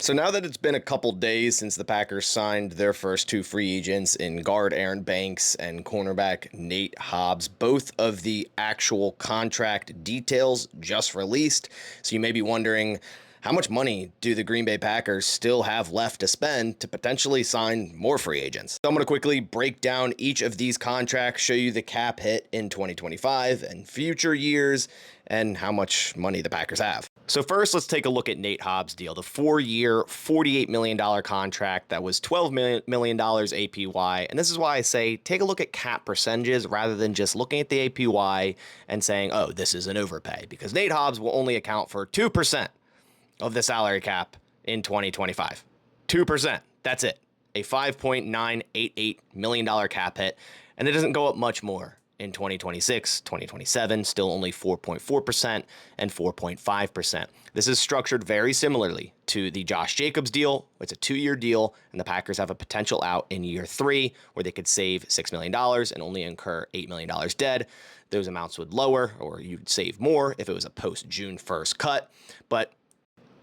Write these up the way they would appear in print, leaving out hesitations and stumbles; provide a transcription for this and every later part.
So now that it's been a couple days since the Packers signed their first two free agents in guard Aaron Banks and cornerback Nate Hobbs, both of the actual contract details just released. So you may be wondering, how much money do the Green Bay Packers still have left to spend to potentially sign more free agents? So I'm going to quickly break down each of these contracts, show you the cap hit in 2025 and future years, and how much money the Packers have. So first, let's take a look at Nate Hobbs' deal, the 4-year, $48 million contract that was $12 million APY. And this is why I say take a look at cap percentages rather than just looking at the APY and saying, oh, this is an overpay, because Nate Hobbs will only account for 2% of the salary cap in 2025. 2%. That's it. A $5.988 million cap hit, and it doesn't go up much more in 2026, 2027, still only 4.4% and 4.5%. This is structured very similarly to the Josh Jacobs deal. It's a 2-year deal, and the Packers have a potential out in year 3 where they could save $6 million and only incur $8 million dead. Those amounts would lower, or you'd save more if it was a post-June 1st cut. But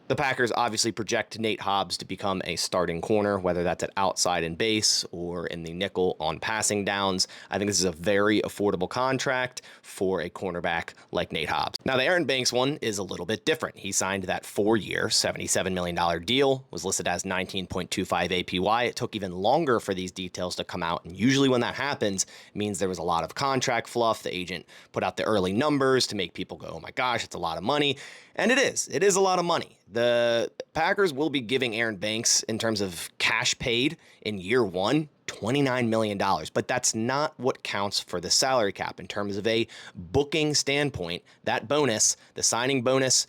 the Packers obviously project Nate Hobbs to become a starting corner, whether that's at outside and base or in the nickel on passing downs. I think this is a very affordable contract for a cornerback like Nate Hobbs. Now, the Aaron Banks one is a little bit different. He signed that 4-year, $77 million deal, was listed as 19.25 APY. It took even longer for these details to come out, and usually when that happens, it means there was a lot of contract fluff. The agent put out the early numbers to make people go, oh my gosh, it's a lot of money. And it is. It is a lot of money. The Packers will be giving Aaron Banks, in terms of cash paid in year 1, $29 million. But that's not what counts for the salary cap in terms of a booking standpoint. That bonus, the signing bonus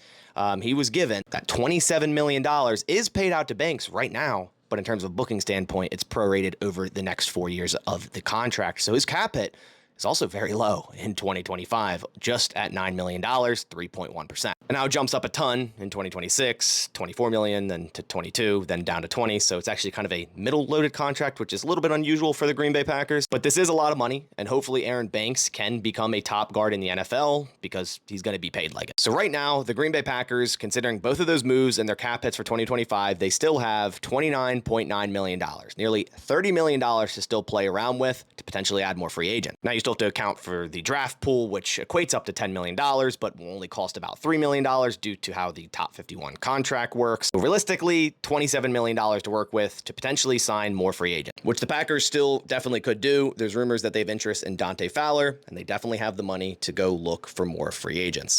he was given, that $27 million is paid out to Banks right now. But in terms of booking standpoint, it's prorated over the next 4 years of the contract. So his cap hit is also very low in 2025, just at $9 million, 3.1%. And now it jumps up a ton in 2026, 24 million, then to 22, then down to 20. So it's actually kind of a middle-loaded contract, which is a little bit unusual for the Green Bay Packers. But this is a lot of money, and hopefully Aaron Banks can become a top guard in the NFL because he's going to be paid like it. So right now, the Green Bay Packers, considering both of those moves and their cap hits for 2025, they still have $29.9 million, nearly $30 million to still play around with to potentially add more free agents. Now, you still have to account for the draft pool, which equates up to $10 million, but will only cost about $3 million due to how the top 51 contract works. So realistically, $27 million to work with to potentially sign more free agents, which the Packers still definitely could do. There's rumors that they have interest in Dante Fowler, and they definitely have the money to go look for more free agents.